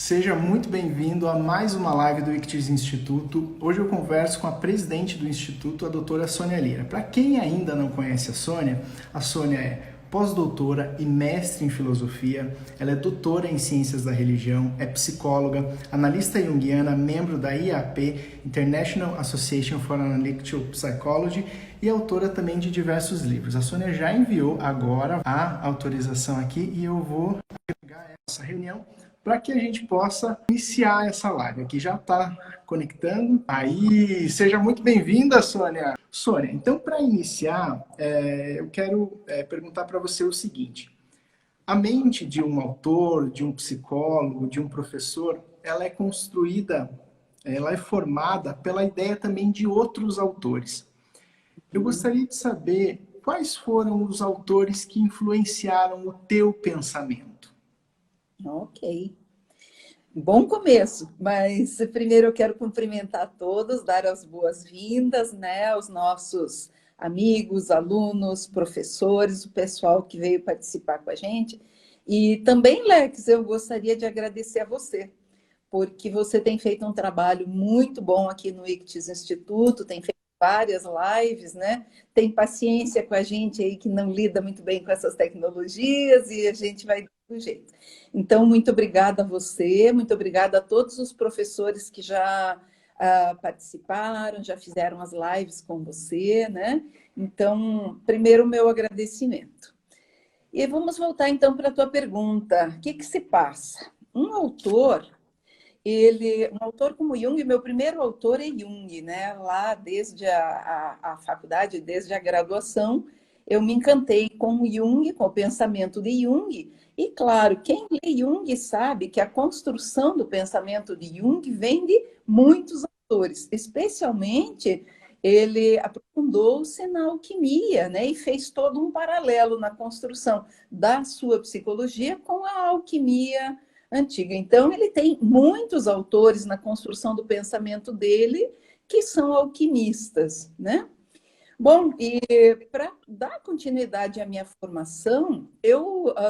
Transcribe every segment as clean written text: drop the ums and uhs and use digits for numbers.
Seja muito bem-vindo a mais uma live do Ictus Instituto. Hoje eu converso com a presidente do Instituto, a doutora Sônia Lira. Para quem ainda não conhece a Sônia é pós-doutora e mestre em filosofia, ela é doutora em ciências da religião, é psicóloga, analista junguiana, membro da IAP, International Association for Analytical Psychology, e autora também de diversos livros. A Sônia já enviou agora a autorização aqui e eu vou pegar essa reunião para que a gente possa iniciar essa live. Aqui já está conectando. Aí, seja muito bem-vinda, Sônia. Sônia, então, para iniciar, eu quero perguntar para você o seguinte. A mente de um autor, de um psicólogo, de um professor, ela é construída, ela é formada pela ideia também de outros autores. Eu gostaria de saber quais foram os autores que influenciaram o teu pensamento. Ok. Bom começo, mas primeiro eu quero cumprimentar todos, dar as boas-vindas, né, aos nossos amigos, alunos, professores, o pessoal que veio participar com a gente. E também, Lex, eu gostaria de agradecer a você, porque você tem feito um trabalho muito bom aqui no Ictus Instituto, tem feito várias lives, né? Tem paciência com a gente aí que não lida muito bem com essas tecnologias e a gente vai do jeito. Então, muito obrigada a você, muito obrigada a todos os professores que já participaram, já fizeram as lives com você, né? Então, primeiro, o meu agradecimento. E vamos voltar então para a tua pergunta. O que se passa? Um autor como Jung, meu primeiro autor é Jung, né? Lá desde a faculdade, desde a graduação, eu me encantei com Jung, com o pensamento de Jung. E claro, quem lê Jung sabe que a construção do pensamento de Jung vem de muitos autores, especialmente ele aprofundou-se na alquimia, né? E fez todo um paralelo na construção da sua psicologia com a alquimia antiga. Então, ele tem muitos autores na construção do pensamento dele que são alquimistas, né? Bom, e para dar continuidade à minha formação,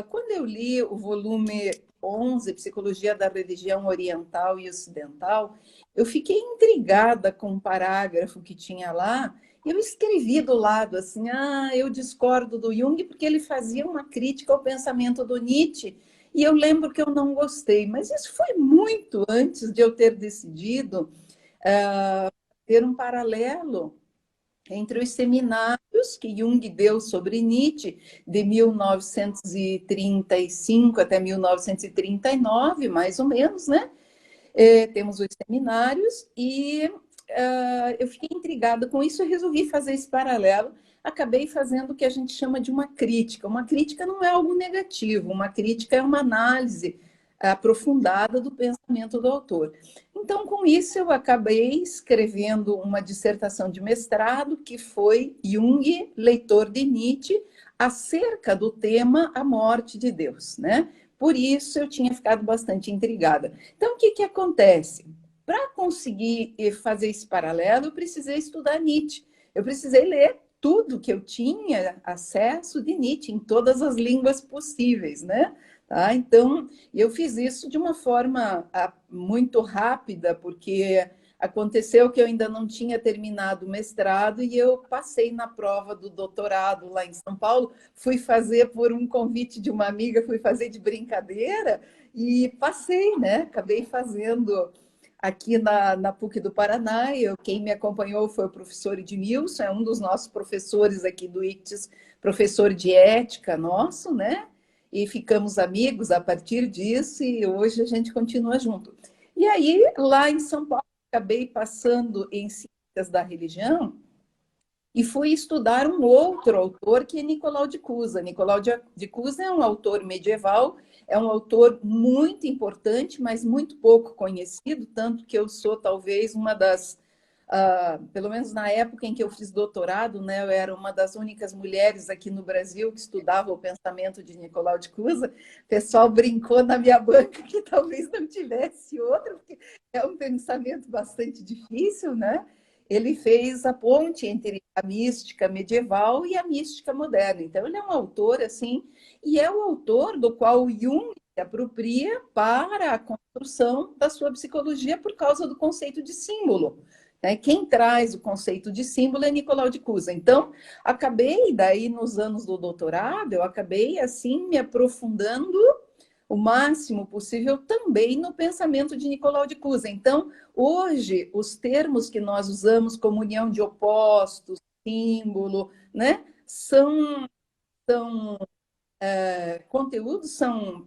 quando eu li o volume 11, Psicologia da Religião Oriental e Ocidental, eu fiquei intrigada com um parágrafo que tinha lá. Eu escrevi do lado assim, eu discordo do Jung porque ele fazia uma crítica ao pensamento do Nietzsche, e eu lembro que eu não gostei, mas isso foi muito antes de eu ter decidido ter um paralelo entre os seminários que Jung deu sobre Nietzsche, de 1935 até 1939, mais ou menos, né? Temos os seminários e eu fiquei intrigada com isso e resolvi fazer esse paralelo. Acabei fazendo o que a gente chama de uma crítica. Uma crítica não é algo negativo, uma crítica é uma análise aprofundada do pensamento do autor. Então, com isso, eu acabei escrevendo uma dissertação de mestrado que foi Jung, leitor de Nietzsche, acerca do tema A Morte de Deus, né? Por isso, eu tinha ficado bastante intrigada. Então, o que acontece? Para conseguir fazer esse paralelo, eu precisei estudar Nietzsche. Eu precisei ler tudo que eu tinha acesso de Nietzsche, em todas as línguas possíveis, né? Tá? Então, eu fiz isso de uma forma muito rápida, porque aconteceu que eu ainda não tinha terminado o mestrado e eu passei na prova do doutorado lá em São Paulo, fui fazer por um convite de uma amiga, fui fazer de brincadeira e passei, né? Acabei fazendo aqui na PUC do Paraná. Quem me acompanhou foi o professor Edmilson, é um dos nossos professores aqui do ICTIS, professor de ética nosso, né? E ficamos amigos a partir disso e hoje a gente continua junto. E aí, lá em São Paulo, acabei passando em Ciências da Religião e fui estudar um outro autor, que é Nicolau de Cusa. Nicolau de Cusa é um autor medieval, é um autor muito importante, mas muito pouco conhecido, tanto que eu sou talvez uma das... pelo menos na época em que eu fiz doutorado, né, eu era uma das únicas mulheres aqui no Brasil que estudava o pensamento de Nicolau de Cusa. O pessoal brincou na minha banca que talvez não tivesse outro, porque é um pensamento bastante difícil, né? Ele fez a ponte entre a mística medieval e a mística moderna. Então, ele é um autor, assim, e é o autor do qual Jung se apropria para a construção da sua psicologia por causa do conceito de símbolo. Né? Quem traz o conceito de símbolo é Nicolau de Cusa. Então, acabei, daí nos anos do doutorado, eu acabei assim me aprofundando o máximo possível também no pensamento de Nicolau de Cusa. Então, hoje, os termos que nós usamos como união de opostos, símbolo, né, são conteúdos, são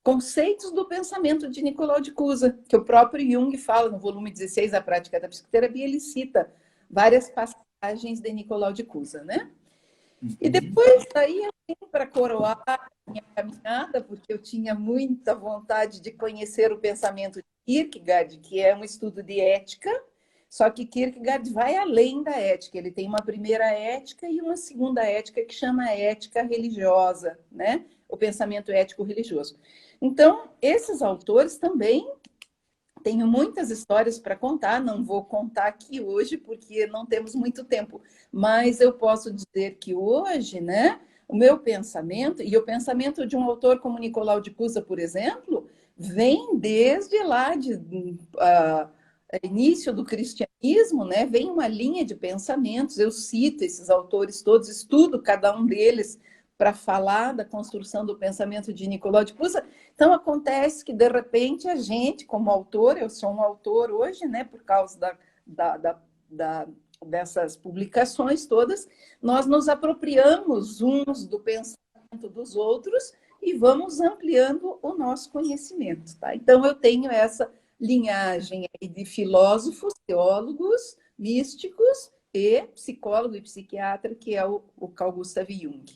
conceitos do pensamento de Nicolau de Cusa, que o próprio Jung fala no volume 16, A Prática da Psicoterapia, ele cita várias passagens de Nicolau de Cusa, né? E depois daí eu vim para coroar a minha caminhada, porque eu tinha muita vontade de conhecer o pensamento de Kierkegaard, que é um estudo de ética, só que Kierkegaard vai além da ética. Ele tem uma primeira ética e uma segunda ética que chama ética religiosa, né? O pensamento ético-religioso. Então, esses autores também tenho muitas histórias para contar, não vou contar aqui hoje porque não temos muito tempo, mas eu posso dizer que hoje, né, o meu pensamento, e o pensamento de um autor como Nicolau de Cusa, por exemplo, vem desde lá de início do cristianismo, né, vem uma linha de pensamentos, eu cito esses autores todos, estudo cada um deles para falar da construção do pensamento de Nicolau de Cusa. Então, acontece que, de repente, a gente, como autor, eu sou um autor hoje, né, por causa dessas publicações todas, nós nos apropriamos uns do pensamento dos outros e vamos ampliando o nosso conhecimento. Tá? Então, eu tenho essa linhagem aí de filósofos, teólogos, místicos e psicólogo e psiquiatra, que é o Carl Gustav Jung.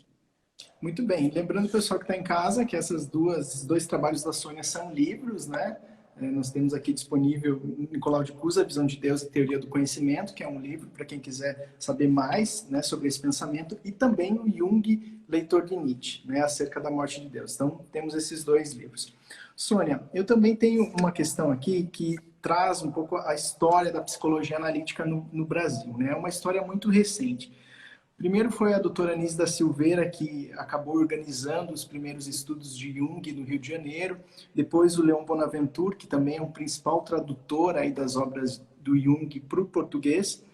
Muito bem. Lembrando, pessoal que está em casa, que esses dois trabalhos da Sônia são livros, né? Nós temos aqui disponível Nicolau de Cusa, A Visão de Deus e Teoria do Conhecimento, que é um livro para quem quiser saber mais, né, sobre esse pensamento, e também o Jung, Leitor de Nietzsche, né, acerca da morte de Deus. Então, temos esses dois livros. Sônia, eu também tenho uma questão aqui que traz um pouco a história da psicologia analítica no Brasil, né? É uma história muito recente. Primeiro foi a doutora Anísia da Silveira, que acabou organizando os primeiros estudos de Jung no Rio de Janeiro. Depois o Leon Bonaventure, que também é o principal tradutor aí das obras do Jung para o português.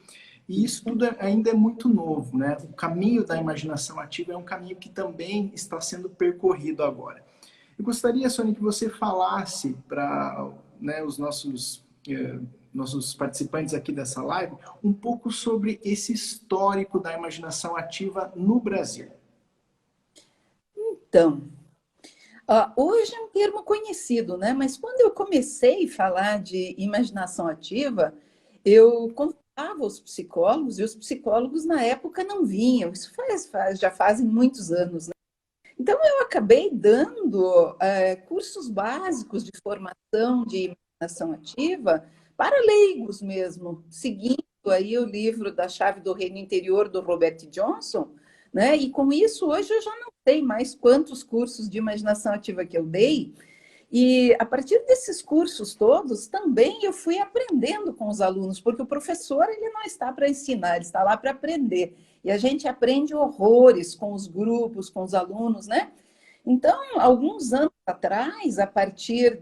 E isso tudo ainda é muito novo, né? O caminho da imaginação ativa é um caminho que também está sendo percorrido agora. Eu gostaria, Sônia, que você falasse para, né, os nossos participantes aqui dessa live, um pouco sobre esse histórico da imaginação ativa no Brasil. Então, hoje é um termo conhecido, né? Mas quando eu comecei a falar de imaginação ativa, eu convidava os psicólogos, e os psicólogos na época não vinham. Isso já fazem muitos anos, né? Então, eu acabei dando cursos básicos de formação de imaginação ativa para leigos mesmo, seguindo aí o livro da Chave do Reino Interior, do Robert Johnson, né? E com isso, hoje eu já não sei mais quantos cursos de imaginação ativa que eu dei, e a partir desses cursos todos, também eu fui aprendendo com os alunos, porque o professor ele não está para ensinar, ele está lá para aprender. E a gente aprende horrores com os grupos, com os alunos, né? Então, alguns anos atrás, a partir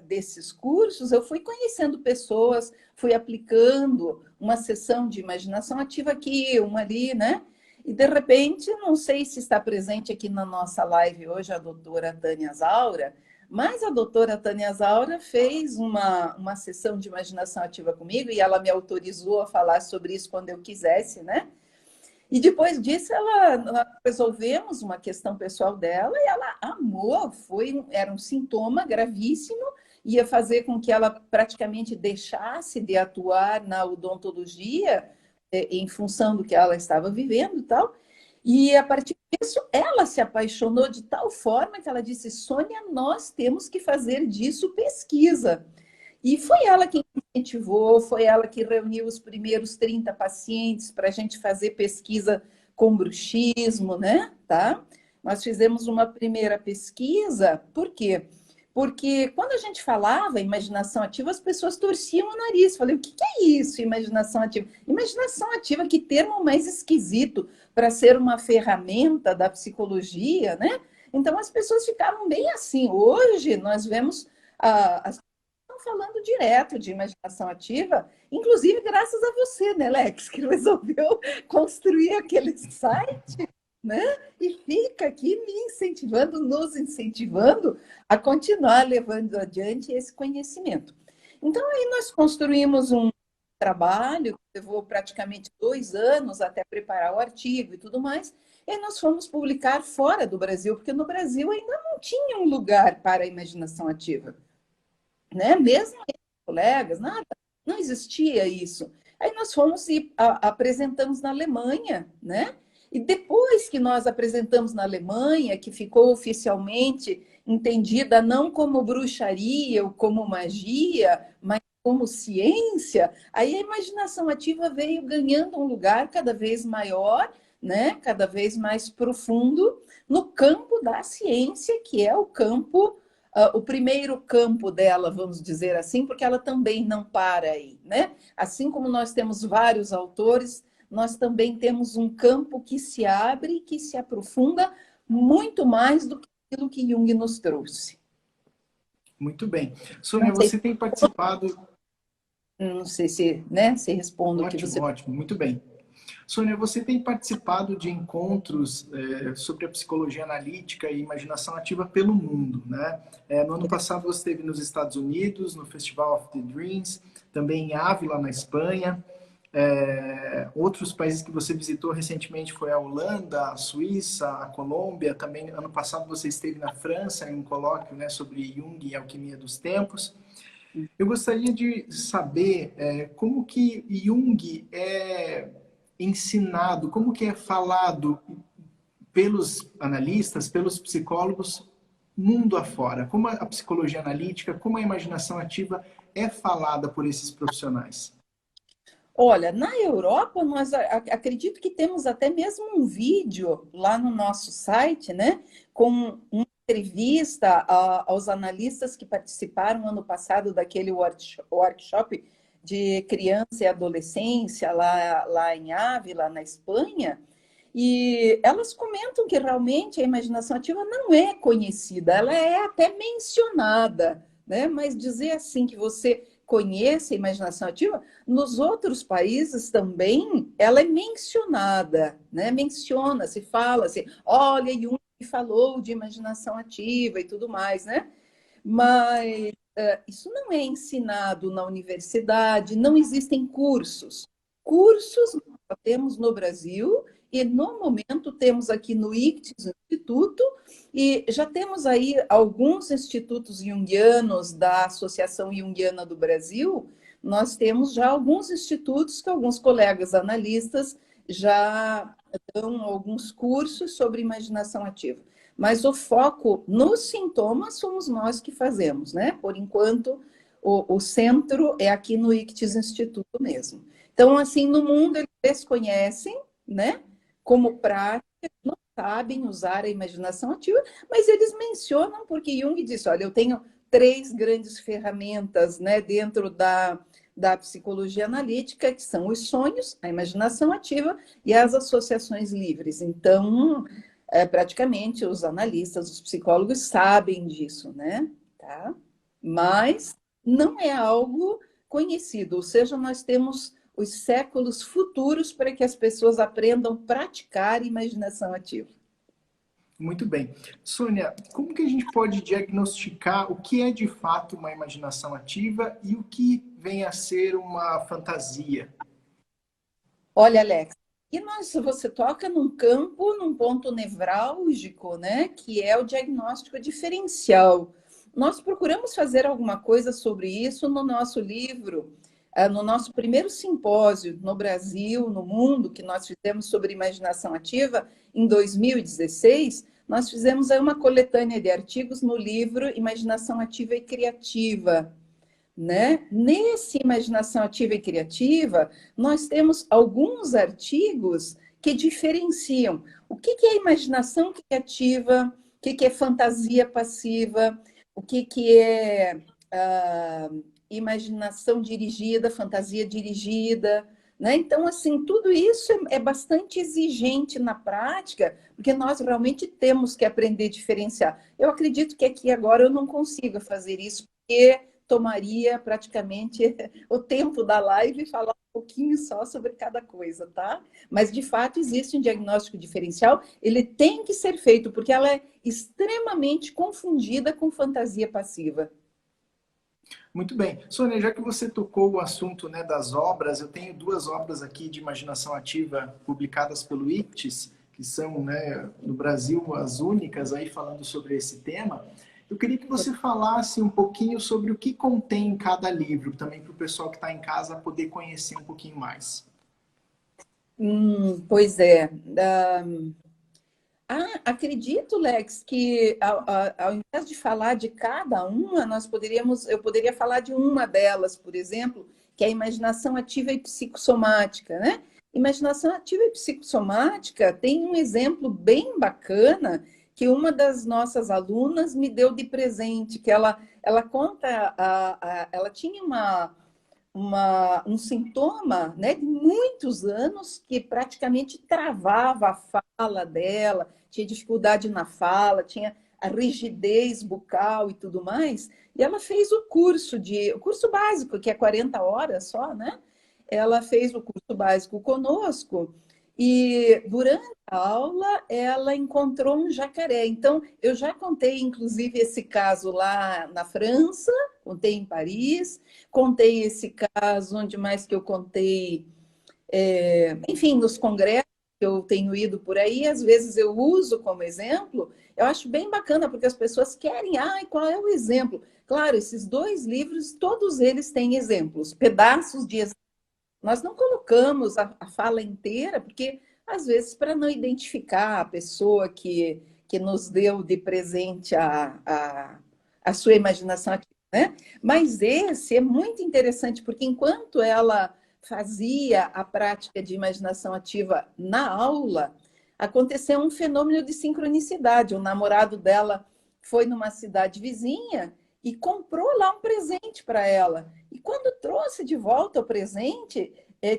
desses cursos, eu fui conhecendo pessoas, fui aplicando uma sessão de imaginação ativa aqui, uma ali, né? E, de repente, não sei se está presente aqui na nossa live hoje a doutora Tânia Zaura, mas a doutora Tânia Zaura fez uma sessão de imaginação ativa comigo e ela me autorizou a falar sobre isso quando eu quisesse, né? E depois disso, nós resolvemos uma questão pessoal dela e ela amou, era um sintoma gravíssimo, ia fazer com que ela praticamente deixasse de atuar na odontologia em função do que ela estava vivendo e tal. E, a partir disso, ela se apaixonou de tal forma que ela disse, Sônia, nós temos que fazer disso pesquisa. E foi ela que incentivou, foi ela que reuniu os primeiros 30 pacientes para a gente fazer pesquisa com bruxismo, né? Tá? Nós fizemos uma primeira pesquisa, por quê? Porque quando a gente falava imaginação ativa, as pessoas torciam o nariz. Falei, o que é isso, imaginação ativa? Imaginação ativa, que termo mais esquisito para ser uma ferramenta da psicologia, né? Então, as pessoas ficavam bem assim. Hoje, nós vemos as pessoas estão falando direto de imaginação ativa, inclusive graças a você, né, Lex, que resolveu construir aquele site, né? E fica aqui me incentivando, nos incentivando a continuar levando adiante esse conhecimento. Então, aí nós construímos um trabalho que levou praticamente 2 anos até preparar o artigo e tudo mais, e aí nós fomos publicar fora do Brasil, porque no Brasil ainda não tinha um lugar para a imaginação ativa, né? Mesmo colegas, nada, não existia isso. Aí nós fomos e apresentamos na Alemanha, né? E depois que nós apresentamos na Alemanha, que ficou oficialmente entendida não como bruxaria ou como magia, mas como ciência, aí a imaginação ativa veio ganhando um lugar cada vez maior, né? Cada vez mais profundo no campo da ciência, que é o campo o primeiro campo dela, vamos dizer assim, porque ela também não para aí, né? Assim como nós temos vários autores, nós também temos um campo que se abre, que se aprofunda muito mais do que aquilo que Jung nos trouxe. Muito bem. Sônia, Não sei, você tem participado... não sei se, né, se respondo o que Ótimo, você... ótimo, muito bem. Sônia, você tem participado de encontros sobre a psicologia analítica e imaginação ativa pelo mundo, né? No ano passado você esteve nos Estados Unidos, no Festival of the Dreams, também em Ávila, na Espanha. Outros países que você visitou recentemente foi a Holanda, a Suíça, a Colômbia. Também ano passado você esteve na França em um colóquio, né, sobre Jung e alquimia dos tempos. Eu gostaria de saber como que Jung é ensinado, como que é falado pelos analistas, pelos psicólogos, mundo afora. Como a psicologia analítica, como a imaginação ativa é falada por esses profissionais. Olha, na Europa, nós acredito que temos até mesmo um vídeo lá no nosso site, né, com uma entrevista aos analistas que participaram ano passado daquele workshop de criança e adolescência lá em Ávila, na Espanha, e elas comentam que realmente a imaginação ativa não é conhecida, ela é até mencionada, né? Mas dizer assim que você conhece a imaginação ativa, nos outros países também ela é mencionada, né? Menciona, se fala assim, olha, Jung falou de imaginação ativa e tudo mais, né? Mas isso não é ensinado na universidade, não existem cursos. Cursos nós temos no Brasil e, no momento, temos aqui no ICTIS Instituto e já temos aí alguns institutos junguianos da Associação Junguiana do Brasil, nós temos já alguns institutos que alguns colegas analistas já dão alguns cursos sobre imaginação ativa. Mas o foco nos sintomas somos nós que fazemos, né? Por enquanto, o centro é aqui no ICTIS Instituto mesmo. Então, assim, no mundo eles conhecem, né? Como prática, não sabem usar a imaginação ativa, mas eles mencionam porque Jung disse, olha, eu tenho 3 grandes ferramentas, né? Dentro da psicologia analítica, que são os sonhos, a imaginação ativa e as associações livres. Então, praticamente os analistas, os psicólogos sabem disso, né? Tá? Mas não é algo conhecido, ou seja, nós temos os séculos futuros para que as pessoas aprendam a praticar imaginação ativa. Muito bem. Sônia, como que a gente pode diagnosticar o que é de fato uma imaginação ativa e o que vem a ser uma fantasia? Olha, Alex, e você toca num campo, num ponto nevrálgico, né, que é o diagnóstico diferencial. Nós procuramos fazer alguma coisa sobre isso no nosso livro, no nosso primeiro simpósio no Brasil, no mundo, que nós fizemos sobre imaginação ativa em 2016. Nós fizemos aí uma coletânea de artigos no livro Imaginação Ativa e Criativa, né? Nesse Imaginação Ativa e Criativa, nós temos alguns artigos que diferenciam o que é imaginação criativa, o que é fantasia passiva, o que é imaginação dirigida, fantasia dirigida, né? Então, assim, tudo isso é bastante exigente na prática, porque nós realmente temos que aprender a diferenciar. Eu acredito que aqui agora eu não consiga fazer isso, porque tomaria praticamente o tempo da live e falar um pouquinho só sobre cada coisa, tá? Mas, de fato, existe um diagnóstico diferencial, ele tem que ser feito, porque ela é extremamente confundida com fantasia passiva. Muito bem. Sônia, já que você tocou o assunto, né, das obras, eu tenho duas obras aqui de imaginação ativa publicadas pelo ICTIS, que são, né, no Brasil as únicas aí falando sobre esse tema. Eu queria que você falasse um pouquinho sobre o que contém cada livro, também para o pessoal que está em casa poder conhecer um pouquinho mais. Pois é. Acredito, Lex, que ao invés de falar de cada uma, eu poderia falar de uma delas, por exemplo, que é a imaginação ativa e psicossomática, né? Imaginação ativa e psicossomática tem um exemplo bem bacana que uma das nossas alunas me deu de presente, que ela conta, ela tinha um sintoma, né, de muitos anos que praticamente travava a fala dela, tinha dificuldade na fala, tinha a rigidez bucal e tudo mais. E ela fez o curso básico, que é 40 horas só, né? Ela fez o curso básico conosco e durante a aula ela encontrou um jacaré. Então, eu já contei, inclusive, esse caso lá na França, contei em Paris, contei esse caso, onde mais que eu contei, enfim, nos congressos que eu tenho ido por aí, às vezes eu uso como exemplo, eu acho bem bacana, porque as pessoas querem, qual é o exemplo? Claro, esses dois livros, todos eles têm exemplos, pedaços de exemplos. Nós não colocamos a fala inteira, porque às vezes para não identificar a pessoa que nos deu de presente a sua imaginação ativa, né? Mas esse é muito interessante, porque enquanto ela fazia a prática de imaginação ativa na aula, aconteceu um fenômeno de sincronicidade. O namorado dela foi numa cidade vizinha e comprou lá um presente para ela. E quando trouxe de volta o presente,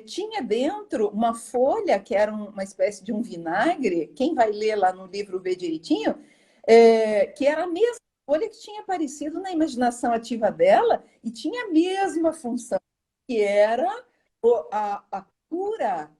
tinha dentro uma folha que era uma espécie de um vinagre. Quem vai ler lá no livro vê direitinho, que era a mesma folha que tinha aparecido na imaginação ativa dela e tinha a mesma função, que era a cura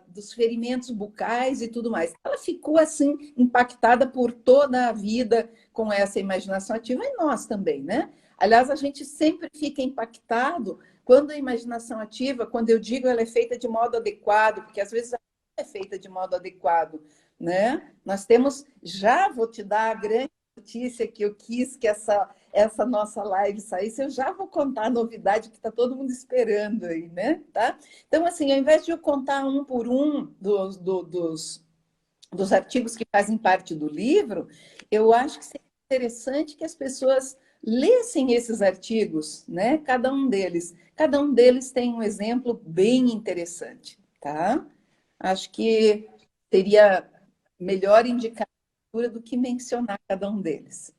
dos ferimentos bucais e tudo mais. Ela ficou assim impactada por toda a vida com essa imaginação ativa e nós também, né? Aliás, a gente sempre fica impactado quando a imaginação ativa, quando eu digo ela é feita de modo adequado, porque às vezes ela não é feita de modo adequado, né? Nós temos, já vou te dar a grande notícia que eu quis que essa nossa live saísse, eu já vou contar a novidade que está todo mundo esperando aí, né? Tá? Então, assim, ao invés de eu contar um por um dos artigos que fazem parte do livro, eu acho que seria interessante que as pessoas lessem esses artigos, né? Cada um deles. Cada um deles tem um exemplo bem interessante, tá? Acho que seria melhor indicar a leitura do que mencionar cada um deles.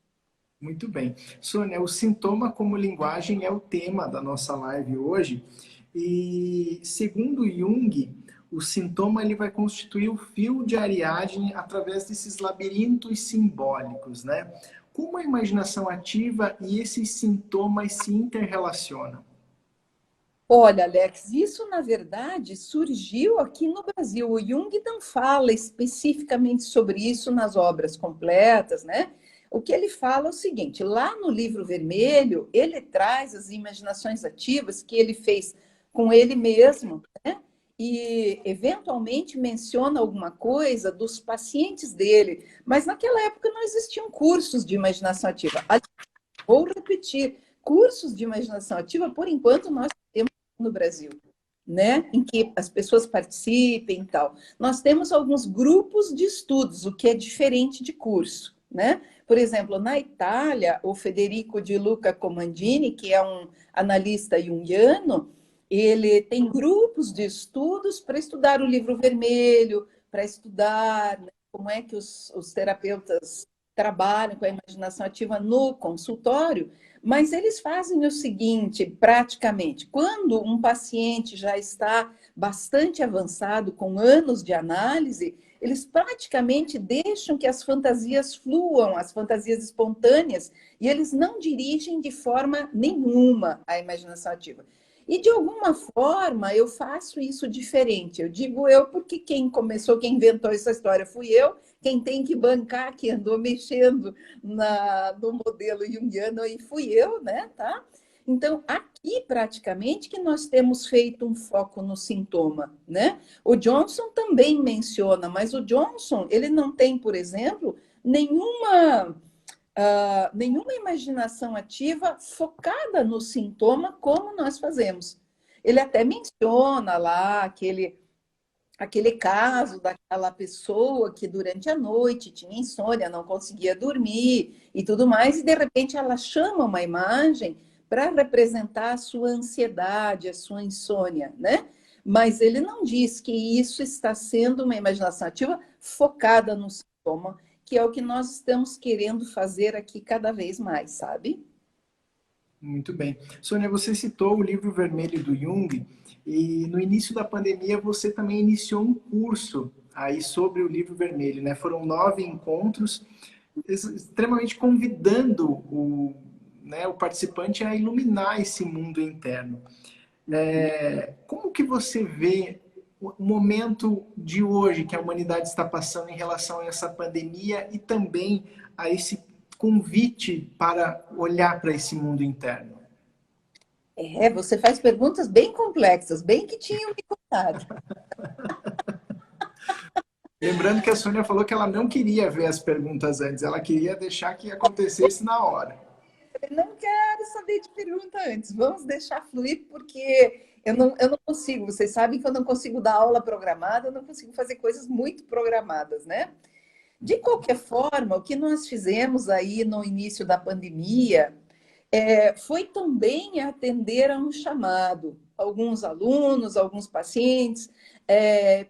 Muito bem. Sônia, o sintoma como linguagem é o tema da nossa live hoje. E segundo Jung, o sintoma ele vai constituir o fio de Ariadne através desses labirintos simbólicos, né? Como a imaginação ativa e esses sintomas se interrelacionam? Olha, Alex, isso na verdade surgiu aqui no Brasil. O Jung não fala especificamente sobre isso nas obras completas, né? O que ele fala é o seguinte: lá no Livro Vermelho, ele traz as imaginações ativas que ele fez com ele mesmo, né? E eventualmente menciona alguma coisa dos pacientes dele. Mas naquela época não existiam cursos de imaginação ativa. Vou repetir, cursos de imaginação ativa, por enquanto, nós temos no Brasil, né? Em que as pessoas participem e tal. Nós temos alguns grupos de estudos, o que é diferente de curso, né? Por exemplo, na Itália, o Federico de Luca Comandini, que é um analista junguiano, ele tem grupos de estudos para estudar o livro vermelho, para estudar, né, como é que os terapeutas trabalham com a imaginação ativa no consultório, mas eles fazem o seguinte, praticamente, quando um paciente já está bastante avançado, com anos de análise, eles praticamente deixam que as fantasias fluam, as fantasias espontâneas, e eles não dirigem de forma nenhuma a imaginação ativa. E de alguma forma eu faço isso diferente. Eu digo eu porque quem começou, quem inventou essa história fui eu, quem tem que bancar, que andou mexendo no modelo junguiano aí fui eu, né? Tá? Então, aqui praticamente que nós temos feito um foco no sintoma, né? O Johnson também menciona, mas o Johnson, ele não tem, por exemplo, nenhuma imaginação ativa focada no sintoma como nós fazemos. Ele até menciona lá aquele caso daquela pessoa que durante a noite tinha insônia, não conseguia dormir e tudo mais, e de repente ela chama uma imagem para representar a sua ansiedade, a sua insônia, né? Mas ele não diz que isso está sendo uma imaginação ativa focada no sintoma, que é o que nós estamos querendo fazer aqui cada vez mais, sabe? Muito bem. Sônia, você citou o livro vermelho do Jung e no início da pandemia você também iniciou um curso aí sobre o livro vermelho, né? Foram 9 encontros, extremamente convidando o participante a iluminar esse mundo interno. Como que você vê o momento de hoje que a humanidade está passando em relação a essa pandemia e também a esse convite para olhar para esse mundo interno? Você faz perguntas bem complexas, bem que tinham me contado. Lembrando que a Sônia falou que ela não queria ver as perguntas antes, ela queria deixar que acontecesse na hora. Eu não quero saber de pergunta antes, vamos deixar fluir, porque eu não consigo, vocês sabem que eu não consigo dar aula programada, eu não consigo fazer coisas muito programadas, né? De qualquer forma, o que nós fizemos aí no início da pandemia foi também atender a um chamado. Alguns alunos, alguns pacientes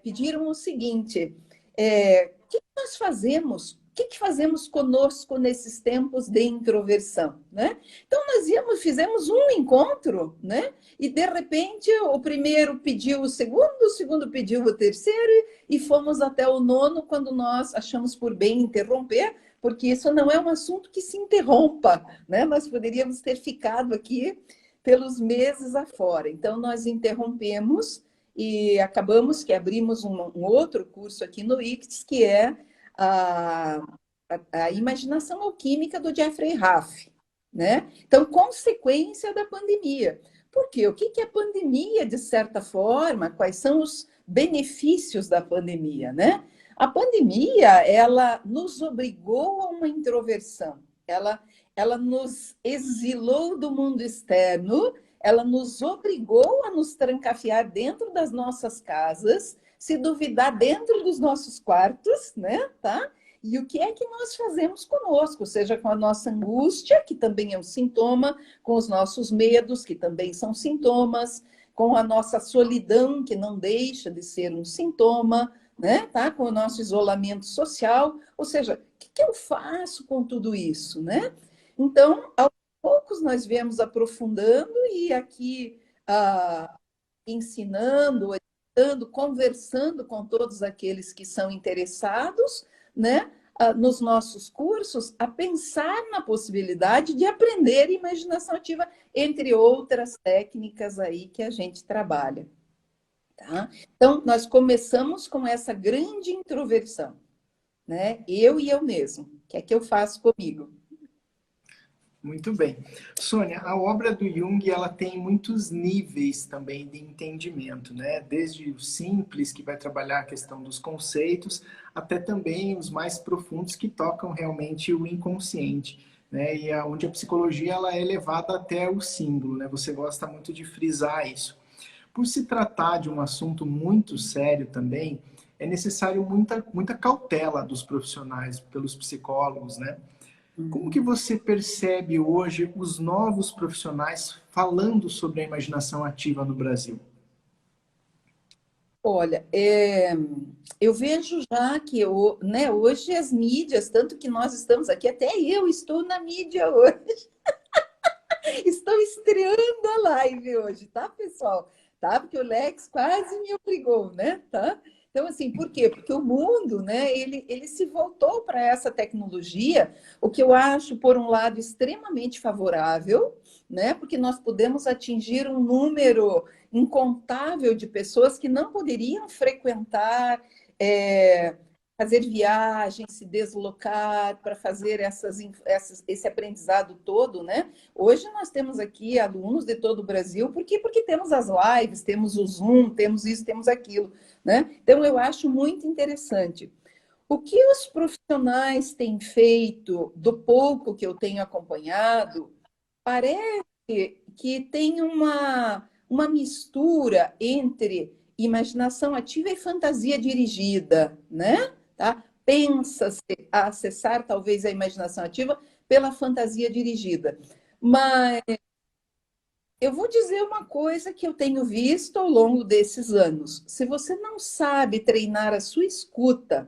pediram o seguinte: o que nós fazemos? O que fazemos conosco nesses tempos de introversão, né? Então nós fizemos um encontro, né? E de repente o primeiro pediu o segundo pediu o terceiro e fomos até o nono quando nós achamos por bem interromper, porque isso não é um assunto que se interrompa, né? Nós poderíamos ter ficado aqui pelos meses afora. Então, nós interrompemos e acabamos que abrimos um outro curso aqui no ICTS, que é a, a imaginação alquímica do Jeffrey Raff, né? Então, consequência da pandemia. Por quê? O que é a pandemia, de certa forma? Quais são os benefícios da pandemia, né? A pandemia, ela nos obrigou a uma introversão, ela nos exilou do mundo externo, ela nos obrigou a nos trancafiar dentro das nossas casas, se duvidar dentro dos nossos quartos, né, tá? E o que é que nós fazemos conosco, seja com a nossa angústia, que também é um sintoma, com os nossos medos, que também são sintomas, com a nossa solidão, que não deixa de ser um sintoma, né? Tá? Com o nosso isolamento social, ou seja, o que eu faço com tudo isso, né? Então, aos poucos nós viemos aprofundando e aqui ensinando, orientando, conversando com todos aqueles que são interessados, né? Nos nossos cursos, a pensar na possibilidade de aprender imaginação ativa, entre outras técnicas aí que a gente trabalha. Tá? Então, nós começamos com essa grande introversão, né? Eu e eu mesmo. O que é que eu faço comigo? Muito bem. Sônia, a obra do Jung, ela tem muitos níveis também de entendimento, né? Desde o simples, que vai trabalhar a questão dos conceitos, até também os mais profundos que tocam realmente o inconsciente, né? E onde a psicologia ela é levada até o símbolo, né? Você gosta muito de frisar isso. Por se tratar de um assunto muito sério também, é necessário muita cautela dos profissionais, pelos psicólogos, né? Como que você percebe hoje os novos profissionais falando sobre a imaginação ativa no Brasil? Olha, eu vejo já que né, hoje as mídias, tanto que nós estamos aqui, até eu estou na mídia hoje, estou estreando a live hoje, tá, pessoal? Tá? Porque o Lex quase me obrigou, né? Tá? Então, assim, por quê? Porque o mundo, né, ele se voltou para essa tecnologia, o que eu acho, por um lado, extremamente favorável, né? Porque nós podemos atingir um número incontável de pessoas que não poderiam frequentar, é, fazer viagens, se deslocar para fazer esse aprendizado todo, né? Hoje nós temos aqui alunos de todo o Brasil, porque temos as lives, temos o Zoom, temos isso, temos aquilo, né? Então eu acho muito interessante. O que os profissionais têm feito, do pouco que eu tenho acompanhado, parece que tem uma mistura entre imaginação ativa e fantasia dirigida, né? Tá? Pensa-se a acessar talvez a imaginação ativa pela fantasia dirigida. Mas eu vou dizer uma coisa que eu tenho visto ao longo desses anos. Se você não sabe treinar a sua escuta,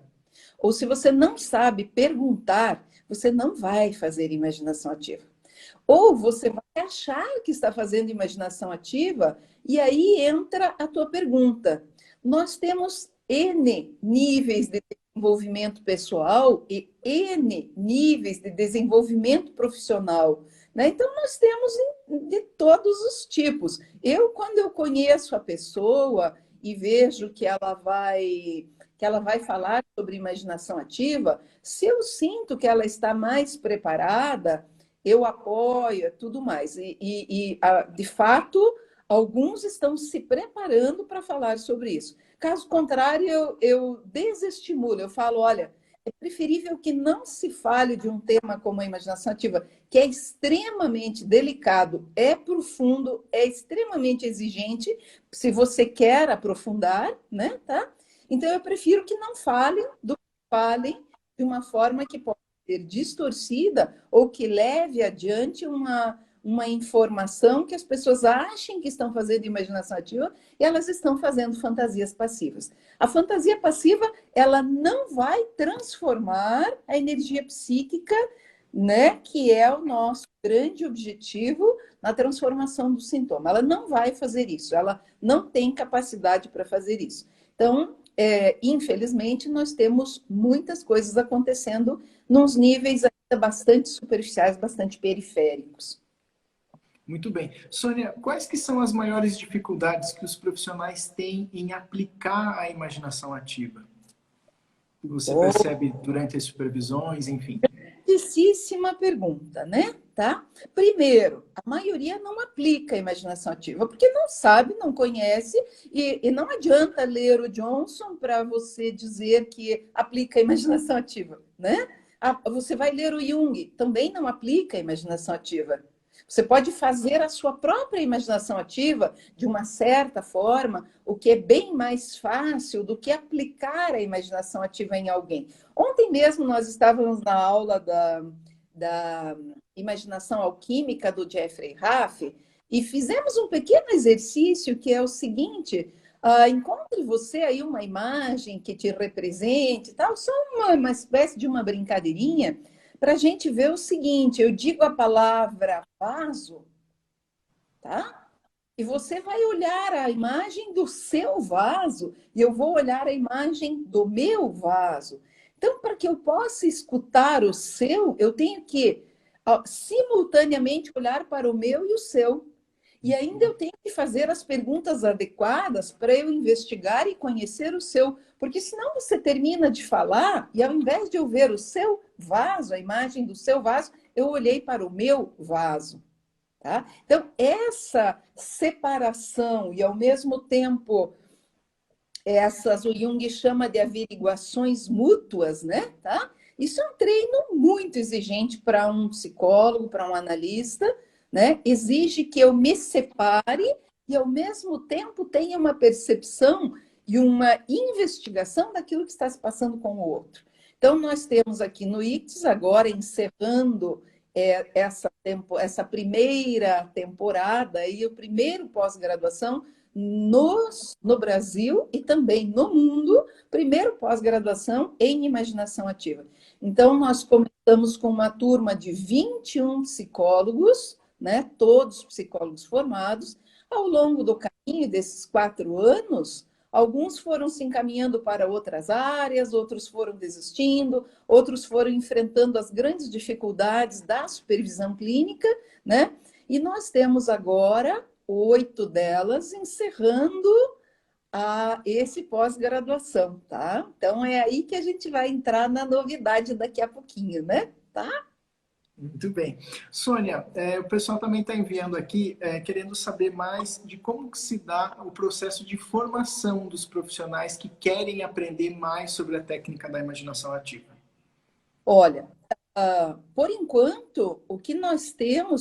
ou se você não sabe perguntar, você não vai fazer imaginação ativa. Ou você vai achar que está fazendo imaginação ativa, e aí entra a tua pergunta. Nós temos N níveis de desenvolvimento pessoal e N níveis de desenvolvimento profissional, né? Então, nós temos de todos os tipos. Quando eu conheço a pessoa e vejo que ela vai falar sobre imaginação ativa, se eu sinto que ela está mais preparada, eu apoio, tudo mais. De fato, alguns estão se preparando para falar sobre isso. Caso contrário, eu desestimulo, eu falo, olha, é preferível que não se fale de um tema como a imaginação ativa, que é extremamente delicado, é profundo, é extremamente exigente, se você quer aprofundar, né, tá? Então, eu prefiro que não falem do que falem de uma forma que pode ser distorcida ou que leve adiante uma informação que as pessoas achem que estão fazendo imaginação ativa e elas estão fazendo fantasias passivas. A fantasia passiva, ela não vai transformar a energia psíquica, né, que é o nosso grande objetivo na transformação do sintoma. Ela não vai fazer isso, ela não tem capacidade para fazer isso. Então, infelizmente, nós temos muitas coisas acontecendo nos níveis ainda bastante superficiais, bastante periféricos. Muito bem. Sônia, quais que são as maiores dificuldades que os profissionais têm em aplicar a imaginação ativa? Que você percebe durante as supervisões, enfim. Justíssima pergunta, né? Tá? Primeiro, a maioria não aplica a imaginação ativa, porque não sabe, não conhece, e não adianta ler o Johnson para você dizer que aplica a imaginação ativa, né? Você vai ler o Jung, também não aplica a imaginação ativa. Você pode fazer a sua própria imaginação ativa de uma certa forma, o que é bem mais fácil do que aplicar a imaginação ativa em alguém. Ontem mesmo nós estávamos na aula da imaginação alquímica do Jeffrey Raff e fizemos um pequeno exercício que é o seguinte: encontre você aí uma imagem que te represente, tal, só uma espécie de uma brincadeirinha para a gente ver o seguinte: eu digo a palavra vaso, tá? E você vai olhar a imagem do seu vaso e eu vou olhar a imagem do meu vaso. Então, para que eu possa escutar o seu, eu tenho que simultaneamente olhar para o meu e o seu. E ainda eu tenho que fazer as perguntas adequadas para eu investigar e conhecer o seu. Porque senão você termina de falar e ao invés de eu ver o seu vaso, a imagem do seu vaso, eu olhei para o meu vaso. Tá? Então, essa separação e, ao mesmo tempo, o Jung chama de averiguações mútuas, né? Tá? Isso é um treino muito exigente para um psicólogo, para um analista, né? Exige que eu me separe e, ao mesmo tempo, tenha uma percepção e uma investigação daquilo que está se passando com o outro. Então, nós temos aqui no ICTS, agora encerrando essa primeira temporada e o primeiro pós-graduação, no Brasil e também no mundo, primeiro pós-graduação em imaginação ativa. Então, nós começamos com uma turma de 21 psicólogos, né, todos psicólogos formados. Ao longo do caminho desses 4 anos, alguns foram se encaminhando para outras áreas, outros foram desistindo, outros foram enfrentando as grandes dificuldades da supervisão clínica, né? E nós temos agora 8 delas encerrando esse pós-graduação, tá? Então é aí que a gente vai entrar na novidade daqui a pouquinho, né? Tá? Muito bem. Sônia, o pessoal também está enviando aqui, querendo saber mais de como que se dá o processo de formação dos profissionais que querem aprender mais sobre a técnica da imaginação ativa. Olha, por enquanto, o que nós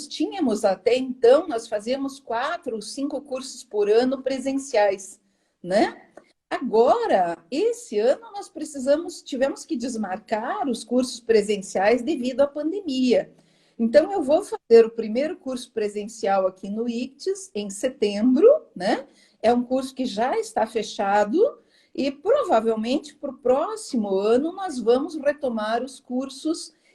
tínhamos até então, nós fazíamos 4 ou 5 cursos por ano presenciais, né? Agora, esse ano, tivemos que desmarcar os cursos presenciais devido à pandemia. Então, eu vou fazer o primeiro curso presencial aqui no ICTIS em setembro, né? É um curso que já está fechado e provavelmente para o próximo ano nós vamos retomar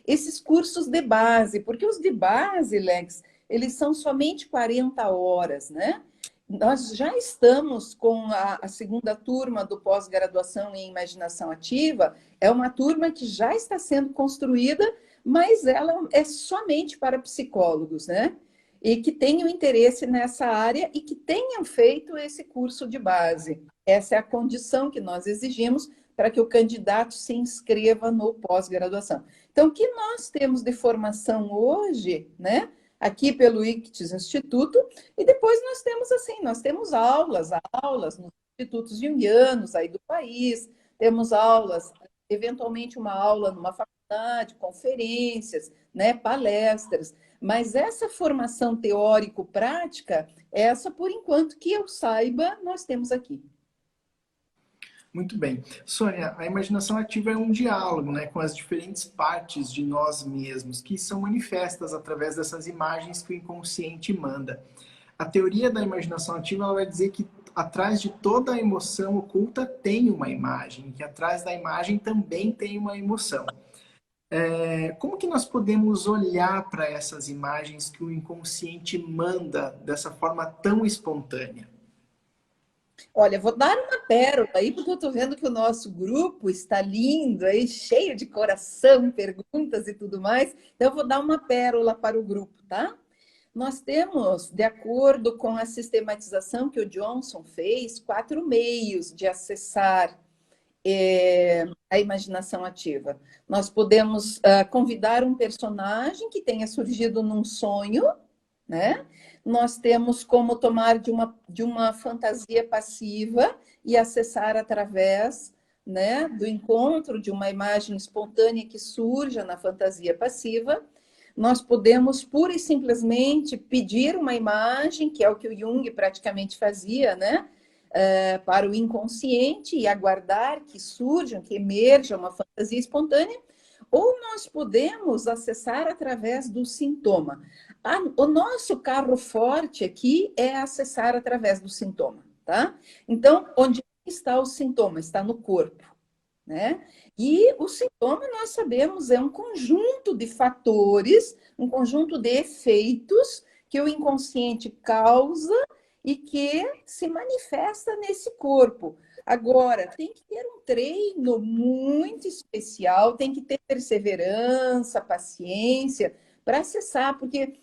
esses cursos de base, porque os de base, Lex, eles são somente 40 horas, né? Nós já estamos com a segunda turma do pós-graduação em imaginação ativa, é uma turma que já está sendo construída, mas ela é somente para psicólogos, né? E que tenham interesse nessa área e que tenham feito esse curso de base. Essa é a condição que nós exigimos para que o candidato se inscreva no pós-graduação. Então, o que nós temos de formação hoje, né? Aqui pelo ICTIS Instituto, e depois nós temos aulas nos institutos junguianos aí do país, temos aulas, eventualmente uma aula numa faculdade, conferências, né, palestras, mas essa formação teórico-prática, essa, por enquanto que eu saiba, nós temos aqui. Muito bem. Sônia, a imaginação ativa é um diálogo, né, com as diferentes partes de nós mesmos, que são manifestas através dessas imagens que o inconsciente manda. A teoria da imaginação ativa ela vai dizer que atrás de toda a emoção oculta tem uma imagem, que atrás da imagem também tem uma emoção. Como que nós podemos olhar para essas imagens que o inconsciente manda dessa forma tão espontânea? Olha, vou dar uma pérola aí, porque eu estou vendo que o nosso grupo está lindo aí, cheio de coração, perguntas e tudo mais. Então, eu vou dar uma pérola para o grupo, tá? Nós temos, de acordo com a sistematização que o Johnson fez, 4 meios de acessar a imaginação ativa. Nós podemos convidar um personagem que tenha surgido num sonho, né? Nós temos como tomar de uma fantasia passiva e acessar através, né, do encontro de uma imagem espontânea que surja na fantasia passiva. Nós podemos pura e simplesmente pedir uma imagem, que é o que o Jung praticamente fazia, né? Para o inconsciente e aguardar que surja, que emerja uma fantasia espontânea, ou nós podemos acessar através do sintoma. O nosso carro forte aqui é acessar através do sintoma, tá? Então, onde está o sintoma? Está no corpo, né? E o sintoma, nós sabemos, é um conjunto de fatores, um conjunto de efeitos que o inconsciente causa e que se manifesta nesse corpo. Agora, tem que ter um treino muito especial, tem que ter perseverança, paciência para acessar, porque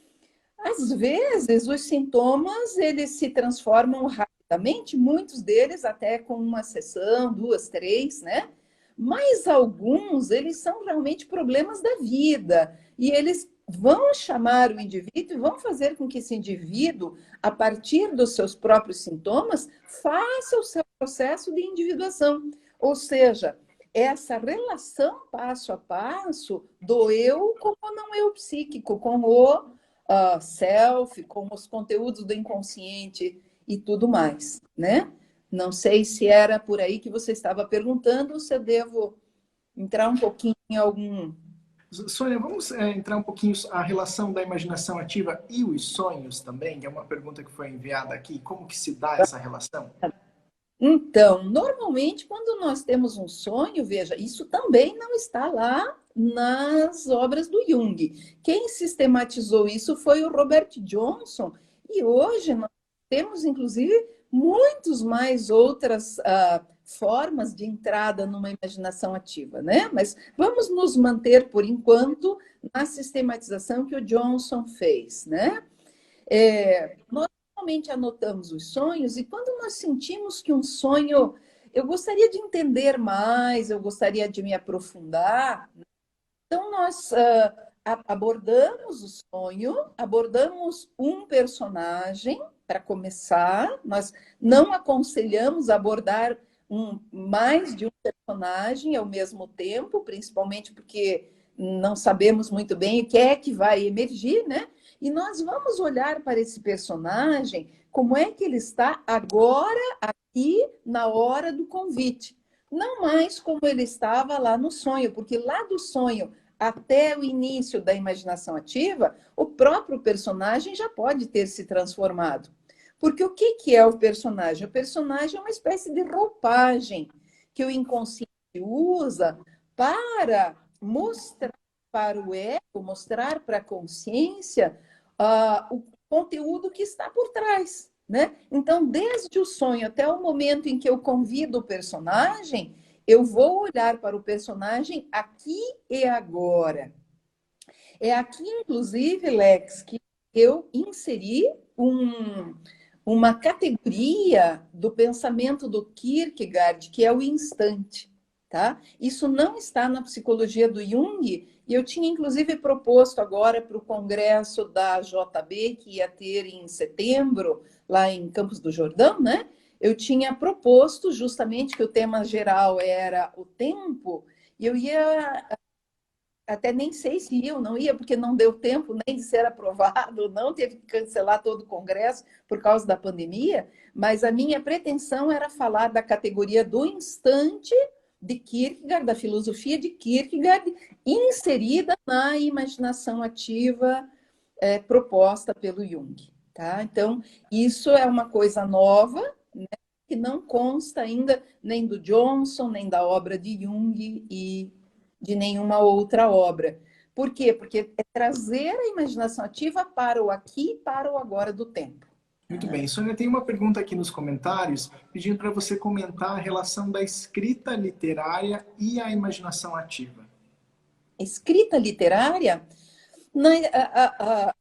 às vezes os sintomas eles se transformam rapidamente, muitos deles até com uma sessão, 2, 3, né? Mas alguns eles são realmente problemas da vida e eles vão chamar o indivíduo e vão fazer com que esse indivíduo, a partir dos seus próprios sintomas, faça o seu processo de individuação. Ou seja, essa relação passo a passo do eu com o não eu psíquico, com o self, com os conteúdos do inconsciente e tudo mais, né? Não sei se era por aí que você estava perguntando ou se eu devo entrar um pouquinho em algum... Sônia, vamos entrar um pouquinho a relação da imaginação ativa e os sonhos também? É uma pergunta que foi enviada aqui. Como que se dá essa relação? Então, normalmente, quando nós temos um sonho, veja, isso também não está lá nas obras do Jung. Quem sistematizou isso foi o Robert Johnson, e hoje nós temos, inclusive, muitos mais outras formas de entrada numa imaginação ativa, né? Mas vamos nos manter, por enquanto, na sistematização que o Johnson fez, né? Nós normalmente anotamos os sonhos e quando nós sentimos que um sonho, eu gostaria de entender mais, eu gostaria de me aprofundar, então nós abordamos o sonho, abordamos um personagem para começar, nós não aconselhamos abordar mais de um personagem ao mesmo tempo, principalmente porque não sabemos muito bem o que é que vai emergir, né? E nós vamos olhar para esse personagem, como é que ele está agora, aqui, na hora do convite. Não mais como ele estava lá no sonho, porque lá do sonho até o início da imaginação ativa, o próprio personagem já pode ter se transformado. Porque o que é o personagem? O personagem é uma espécie de roupagem que o inconsciente usa para mostrar para o ego, mostrar para a consciência o conteúdo que está por trás, né? Então, desde o sonho até o momento em que eu convido o personagem, eu vou olhar para o personagem aqui e agora. É aqui, inclusive, Lex, que eu inseri uma categoria do pensamento do Kierkegaard, que é o instante. Tá? Isso não está na psicologia do Jung, e eu tinha inclusive proposto agora para o congresso da JB, que ia ter em setembro, lá em Campos do Jordão, né? Eu tinha proposto justamente que o tema geral era o tempo, e eu ia, até nem sei se ia ou não ia, porque não deu tempo nem de ser aprovado, não teve que cancelar todo o congresso por causa da pandemia, mas a minha pretensão era falar da categoria do instante de Kierkegaard, da filosofia de Kierkegaard, inserida na imaginação ativa proposta pelo Jung. Tá? Então, isso é uma coisa nova, né, que não consta ainda nem do Johnson, nem da obra de Jung e de nenhuma outra obra. Por quê? Porque é trazer a imaginação ativa para o aqui e para o agora do tempo. Muito bem. Sônia, tem uma pergunta aqui nos comentários pedindo para você comentar a relação da escrita literária e a imaginação ativa. Escrita literária,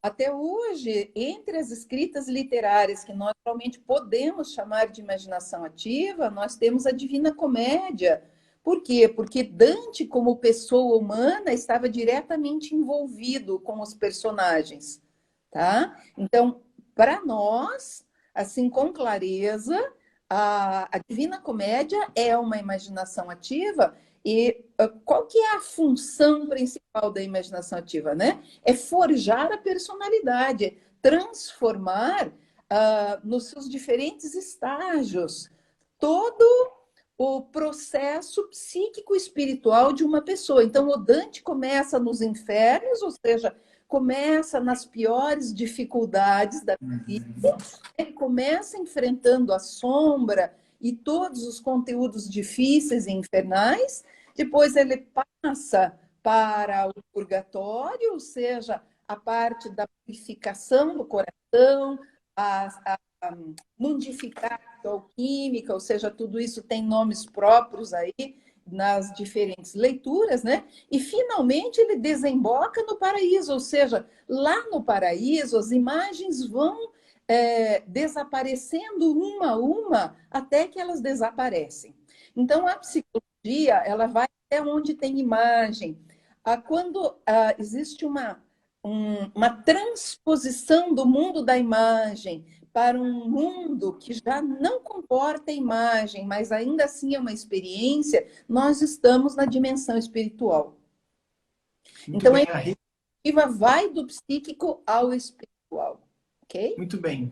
até hoje, entre as escritas literárias que nós realmente podemos chamar de imaginação ativa, nós temos a Divina Comédia. Por quê? Porque Dante, como pessoa humana, estava diretamente envolvido com os personagens, tá? Então, para nós, assim, com clareza, a Divina Comédia é uma imaginação ativa e qual que é a função principal da imaginação ativa, né? É forjar a personalidade, transformar nos seus diferentes estágios todo o processo psíquico-espiritual de uma pessoa. Então, o Dante começa nos infernos, ou seja, começa nas piores dificuldades da vida, ele começa enfrentando a sombra e todos os conteúdos difíceis e infernais, depois ele passa para o purgatório, ou seja, a parte da purificação do coração, a mundificação alquímica, ou seja, tudo isso tem nomes próprios aí nas diferentes leituras, né? E finalmente ele desemboca no paraíso, ou seja, lá no paraíso as imagens vão desaparecendo uma a uma até que elas desaparecem. Então a psicologia ela vai até onde tem imagem. Quando existe uma transposição do mundo da imagem para um mundo que já não comporta imagem, mas ainda assim é uma experiência, nós estamos na dimensão espiritual. Muito Então, bem, a iniciativa vai do psíquico ao espiritual. Ok? Muito bem.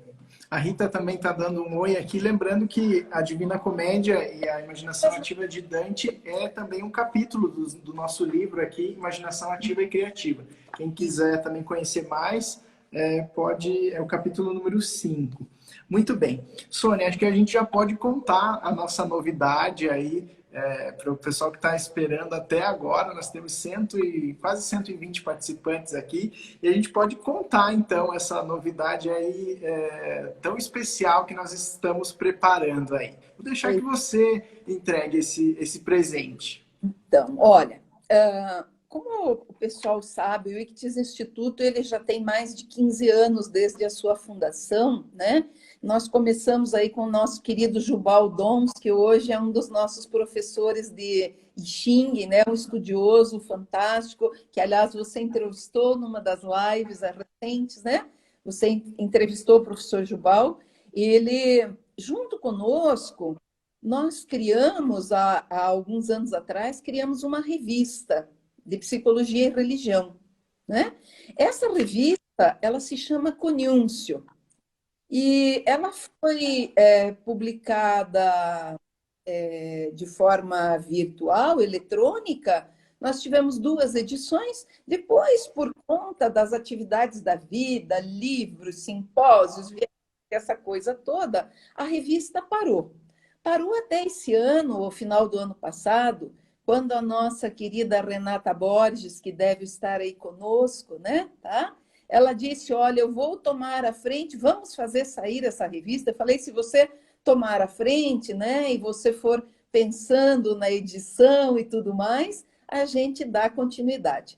A Rita também está dando um oi aqui, lembrando que a Divina Comédia e a Imaginação Ativa de Dante é também um capítulo do nosso livro aqui, Imaginação Ativa e Criativa. Quem quiser também conhecer mais, é o capítulo número 5. Muito bem. Sônia, acho que a gente já pode contar a nossa novidade aí para o pessoal que está esperando até agora. Nós temos quase 120 participantes aqui e a gente pode contar, então, essa novidade aí tão especial que nós estamos preparando aí. Vou deixar que você entregue esse presente. Então, olha, como o pessoal sabe, o Ictus Instituto ele já tem mais de 15 anos desde a sua fundação, né? Nós começamos aí com o nosso querido Jubal Dons, que hoje é um dos nossos professores de I Ching, né? Um estudioso fantástico, que, aliás, você entrevistou numa das lives recentes, né? Você entrevistou o professor Jubal, e ele, junto conosco, nós criamos, há alguns anos atrás, criamos uma revista de psicologia e religião, né? Essa revista, ela se chama Conúncio, e ela foi publicada de forma virtual, eletrônica. Nós tivemos 2 edições, depois, por conta das atividades da vida, livros, simpósios, essa coisa toda, a revista parou. Parou até esse ano, ou final do ano passado, quando a nossa querida Renata Borges, que deve estar aí conosco, né? Tá? Ela disse, olha, eu vou tomar a frente, vamos fazer sair essa revista. Eu falei, se você tomar a frente, né, e você for pensando na edição e tudo mais, a gente dá continuidade.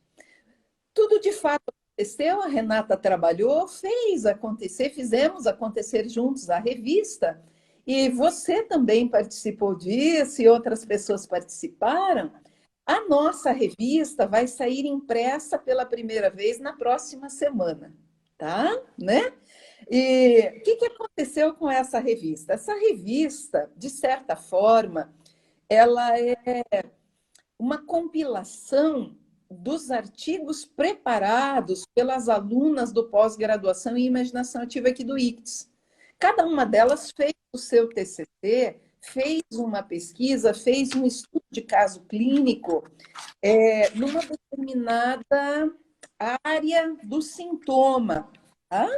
Tudo de fato aconteceu, a Renata trabalhou, fez acontecer, fizemos acontecer juntos a revista, e você também participou disso e outras pessoas participaram. A nossa revista vai sair impressa pela primeira vez na próxima semana, tá? Né? E o que aconteceu com essa revista? Essa revista, de certa forma, ela é uma compilação dos artigos preparados pelas alunas do pós-graduação em Imaginação Ativa aqui do ICTS. Cada uma delas fez o seu TCC, fez uma pesquisa, fez um estudo de caso clínico numa determinada área do sintoma. Tá?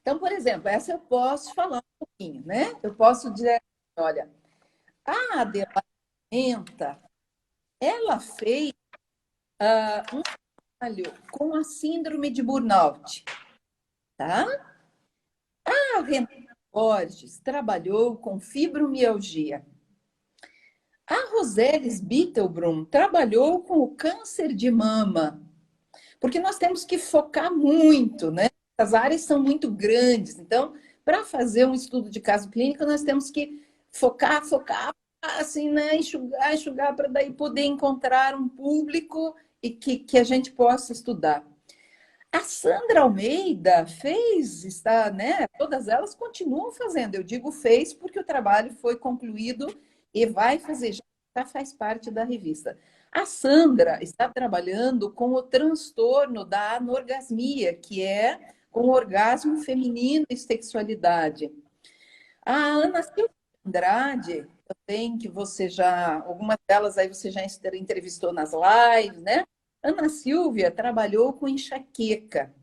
Então, por exemplo, essa eu posso falar um pouquinho, né? Eu posso dizer, olha, a Adelaide Pimenta, ela fez um trabalho com a síndrome de burnout, tá? A Renata Borges trabalhou com fibromialgia. A Roseles Bittelbrum trabalhou com o câncer de mama, porque nós temos que focar muito, né? As áreas são muito grandes, então, para fazer um estudo de caso clínico, nós temos que focar, assim, né? Enxugar, para daí poder encontrar um público e que a gente possa estudar. A Sandra Almeida né? Todas elas continuam fazendo. Eu digo fez porque o trabalho foi concluído e vai fazer, já faz parte da revista. A Sandra está trabalhando com o transtorno da anorgasmia, que é com orgasmo feminino e sexualidade. A Ana Silvia Andrade, também, que algumas delas aí você já entrevistou nas lives, né? Ana Silvia trabalhou com enxaqueca.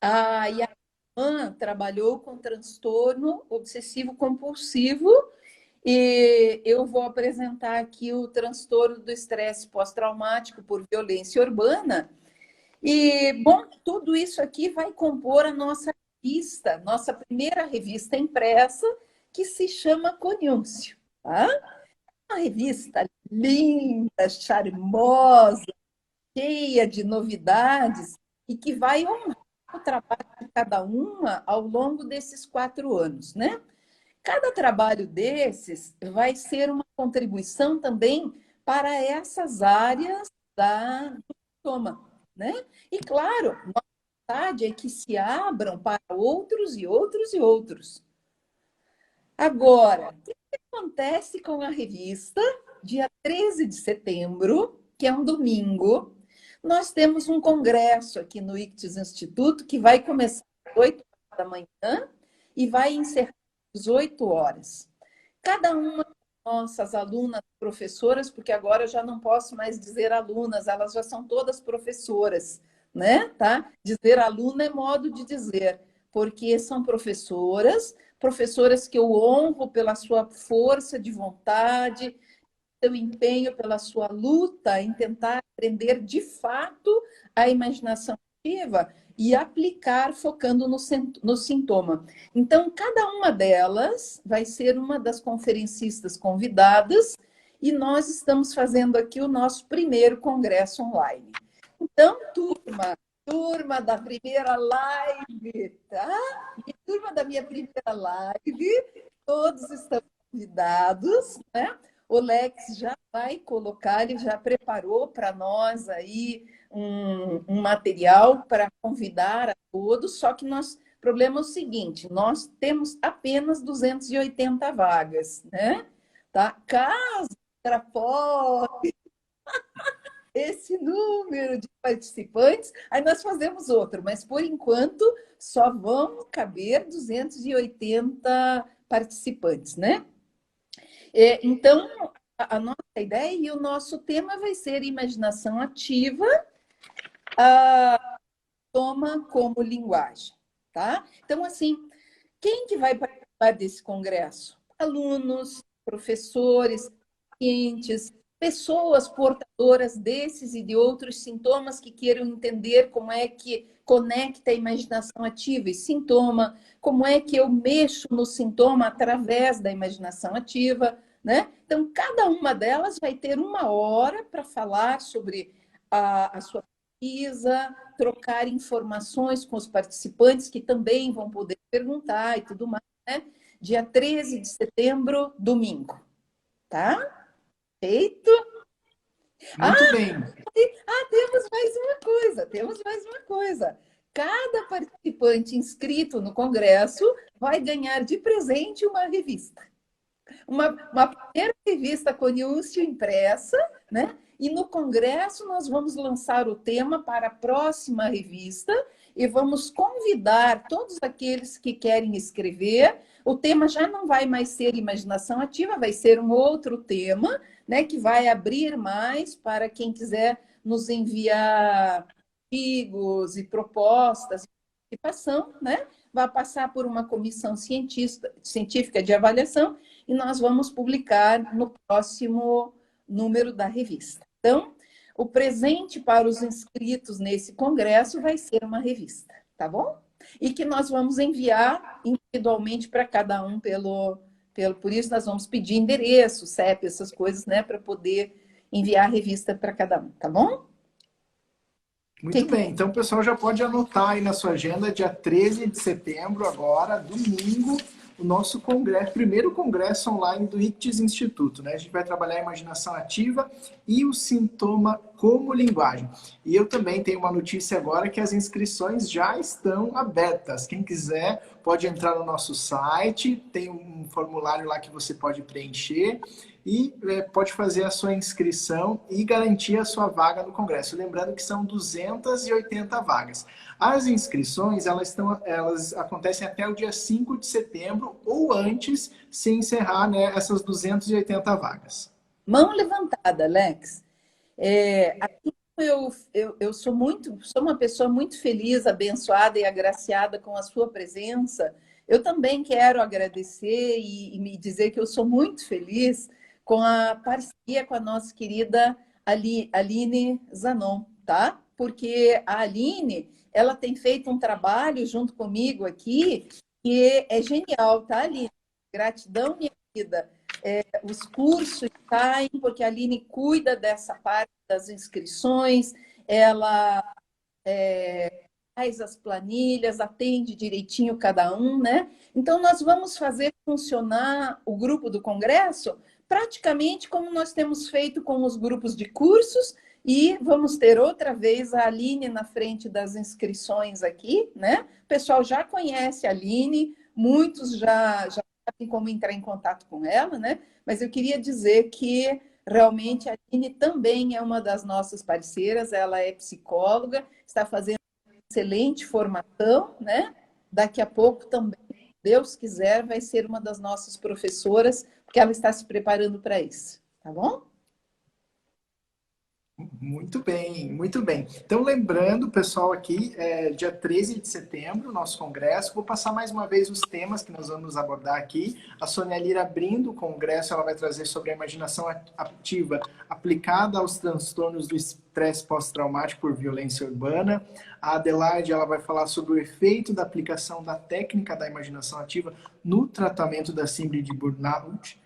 A Yaman trabalhou com transtorno obsessivo compulsivo. E eu vou apresentar aqui o transtorno do estresse pós-traumático por violência urbana. E, bom, tudo isso aqui vai compor a nossa revista, nossa primeira revista impressa, que se chama Conúncio. Tá? Uma revista linda, charmosa, cheia de novidades e que vai honrar o trabalho de cada uma ao longo desses 4 anos, né? Cada trabalho desses vai ser uma contribuição também para essas áreas do sintoma, né? E, claro, nossa vontade é que se abram para outros e outros e outros. Agora, o que acontece com a revista? Dia 13 de setembro, que é um domingo, nós temos um congresso aqui no Ictus Instituto que vai começar às 8 da manhã e vai encerrar às 18 horas. Cada uma das nossas alunas, professoras, porque agora eu já não posso mais dizer alunas, elas já são todas professoras, né? Tá? Dizer aluna é modo de dizer, porque são professoras, professoras que eu honro pela sua força de vontade, seu empenho, pela sua luta em tentar aprender de fato a imaginação ativa e aplicar focando no sintoma. Então, cada uma delas vai ser uma das conferencistas convidadas e nós estamos fazendo aqui o nosso primeiro congresso online. Então, turma da primeira live, tá? Turma da minha primeira live, todos estão convidados, né? O Lex já vai colocar, ele já preparou para nós aí um material para convidar a todos, só que o problema é o seguinte, nós temos apenas 280 vagas, né? Tá? Caso extrapole esse número de participantes, aí nós fazemos outro, mas por enquanto só vão caber 280 participantes, né? Então, a nossa ideia e o nosso tema vai ser imaginação ativa, toma como linguagem, tá? Então, assim, quem que vai participar desse congresso? Alunos, professores, clientes, pessoas portadoras desses e de outros sintomas que queiram entender como é que conecta a imaginação ativa e sintoma, como é que eu mexo no sintoma através da imaginação ativa, né? Então, cada uma delas vai ter uma hora para falar sobre a sua pesquisa, trocar informações com os participantes que também vão poder perguntar e tudo mais, né? Dia 13 de setembro, domingo, tá? Feito? Muito bem. Temos mais uma coisa. Cada participante inscrito no congresso vai ganhar de presente uma revista. Uma primeira revista Coniúncio impressa, né? E no congresso nós vamos lançar o tema para a próxima revista e vamos convidar todos aqueles que querem escrever. O tema já não vai mais ser imaginação ativa, vai ser um outro tema, né? Que vai abrir mais para quem quiser nos enviar artigos e propostas de participação, né? Vai passar por uma comissão científica de avaliação e nós vamos publicar no próximo número da revista. Então, o presente para os inscritos nesse congresso vai ser uma revista, tá bom? E que nós vamos enviar individualmente para cada um por isso nós vamos pedir endereço, CEP, essas coisas, né, para poder enviar a revista para cada um, tá bom? Muito bem, então o pessoal já pode anotar aí na sua agenda, dia 13 de setembro, agora, domingo, o nosso congresso, primeiro congresso online do ICTIS Instituto, né? A gente vai trabalhar a imaginação ativa e o sintoma como linguagem. E eu também tenho uma notícia agora que as inscrições já estão abertas. Quem quiser pode entrar no nosso site, tem um formulário lá que você pode preencher e pode fazer a sua inscrição e garantir a sua vaga no congresso. Lembrando que são 280 vagas. As inscrições, elas acontecem até o dia 5 de setembro ou antes, se encerrar, né, essas 280 vagas. Mão levantada, Alex. Aqui eu sou uma pessoa muito feliz, abençoada e agraciada com a sua presença. Eu também quero agradecer e me dizer que eu sou muito feliz com a parceria com a nossa querida Aline Zanon, tá? Porque a Aline, ela tem feito um trabalho junto comigo aqui que é genial, tá, Aline? Gratidão, minha querida. Os cursos saem, porque a Aline cuida dessa parte das inscrições, ela faz as planilhas, atende direitinho cada um, né? Então, nós vamos fazer funcionar o grupo do congresso praticamente como nós temos feito com os grupos de cursos e vamos ter outra vez a Aline na frente das inscrições aqui, né? O pessoal já conhece a Aline, muitos já sabem como entrar em contato com ela, né? Mas eu queria dizer que realmente a Aline também é uma das nossas parceiras, ela é psicóloga, está fazendo uma excelente formação, né? Daqui a pouco também Deus quiser, vai ser uma das nossas professoras, porque ela está se preparando para isso, tá bom? Muito bem, muito bem. Então, lembrando, pessoal, aqui, dia 13 de setembro, nosso congresso. Vou passar mais uma vez os temas que nós vamos abordar aqui. A Sônia Lira, abrindo o congresso, ela vai trazer sobre a imaginação ativa aplicada aos transtornos do estresse pós-traumático por violência urbana. A Adelaide, ela vai falar sobre o efeito da aplicação da técnica da imaginação ativa no tratamento da síndrome de burnout.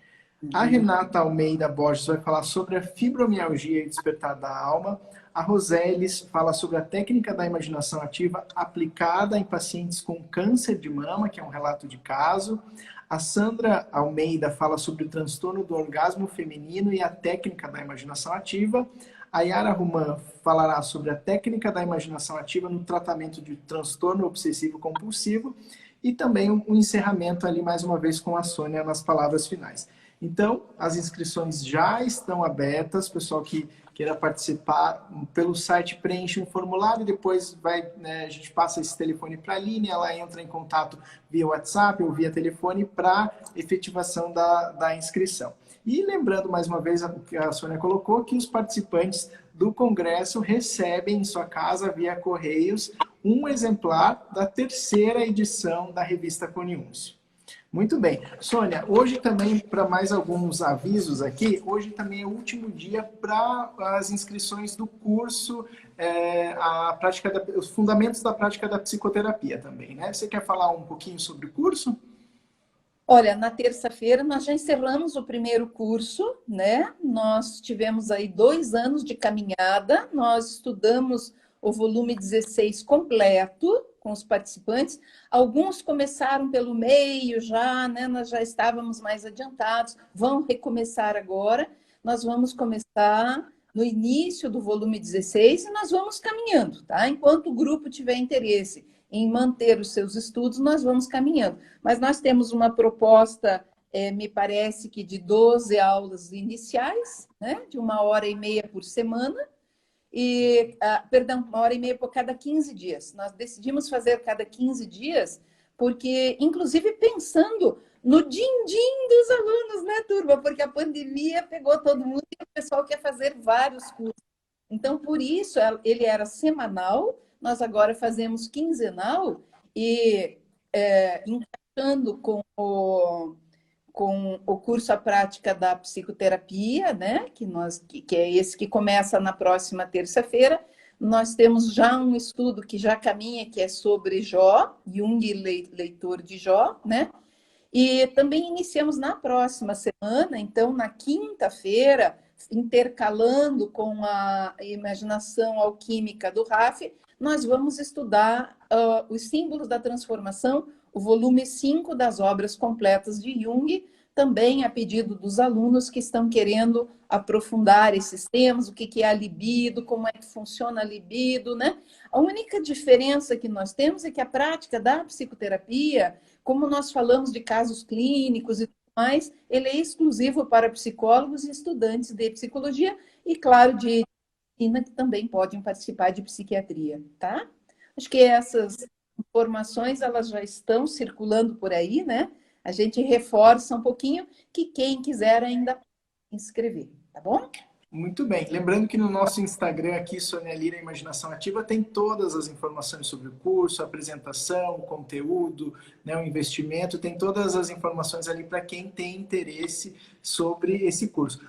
A Renata Almeida Borges vai falar sobre a fibromialgia e despertar da alma. A Roseles fala sobre a técnica da imaginação ativa aplicada em pacientes com câncer de mama, que é um relato de caso. A Sandra Almeida fala sobre o transtorno do orgasmo feminino e a técnica da imaginação ativa. A Yara Ruman falará sobre a técnica da imaginação ativa no tratamento de transtorno obsessivo compulsivo. E também um encerramento ali, mais uma vez, com a Sônia nas palavras finais. Então, as inscrições já estão abertas. Pessoal que queira participar, pelo site preenche um formulário e depois vai, né, a gente passa esse telefone para a Aline, ela entra em contato via WhatsApp ou via telefone para efetivação da inscrição. E lembrando mais uma vez o que a Sônia colocou, que os participantes do congresso recebem em sua casa via Correios um exemplar da 3ª edição da revista Coniúncio. Muito bem. Sônia, hoje também, para mais alguns avisos aqui, hoje também é o último dia para as inscrições do curso, os fundamentos da prática da psicoterapia também, né? Você quer falar um pouquinho sobre o curso? Olha, na terça-feira nós já encerramos o primeiro curso, né? Nós tivemos aí 2 anos de caminhada, nós estudamos o volume 16 completo, com os participantes. Alguns começaram pelo meio já, né? Nós já estávamos mais adiantados, vão recomeçar agora. Nós vamos começar no início do volume 16 e nós vamos caminhando, tá? Enquanto o grupo tiver interesse em manter os seus estudos, nós vamos caminhando. Mas nós temos uma proposta, me parece que de 12 aulas iniciais, né? De 1h30 por semana, perdão, 1h30 por cada 15 dias. Nós decidimos fazer cada 15 dias, porque, inclusive, pensando no din-din dos alunos, né, turma? Porque a pandemia pegou todo mundo e o pessoal quer fazer vários cursos. Então, por isso, ele era semanal, nós agora fazemos quinzenal e encaixando com o curso A Prática da Psicoterapia, né? que é esse que começa na próxima terça-feira. Nós temos já um estudo que já caminha, que é sobre Jó, Jung, leitor de Jó, né? E também iniciamos na próxima semana, então, na quinta-feira, intercalando com a imaginação alquímica do Raff, nós vamos estudar os símbolos da transformação, o volume 5 das obras completas de Jung, também a pedido dos alunos que estão querendo aprofundar esses temas, o que é a libido, como é que funciona a libido, né? A única diferença que nós temos é que a prática da psicoterapia, como nós falamos de casos clínicos e tudo mais, ele é exclusivo para psicólogos e estudantes de psicologia e, claro, de medicina, que também podem participar de psiquiatria, tá? Acho que essas informações, elas já estão circulando por aí, né? A gente reforça um pouquinho que quem quiser ainda pode se inscrever, tá bom? Muito bem. Lembrando que no nosso Instagram aqui, Sônia Lira Imaginação Ativa, tem todas as informações sobre o curso, a apresentação, o conteúdo, né, o investimento, tem todas as informações ali para quem tem interesse sobre esse curso.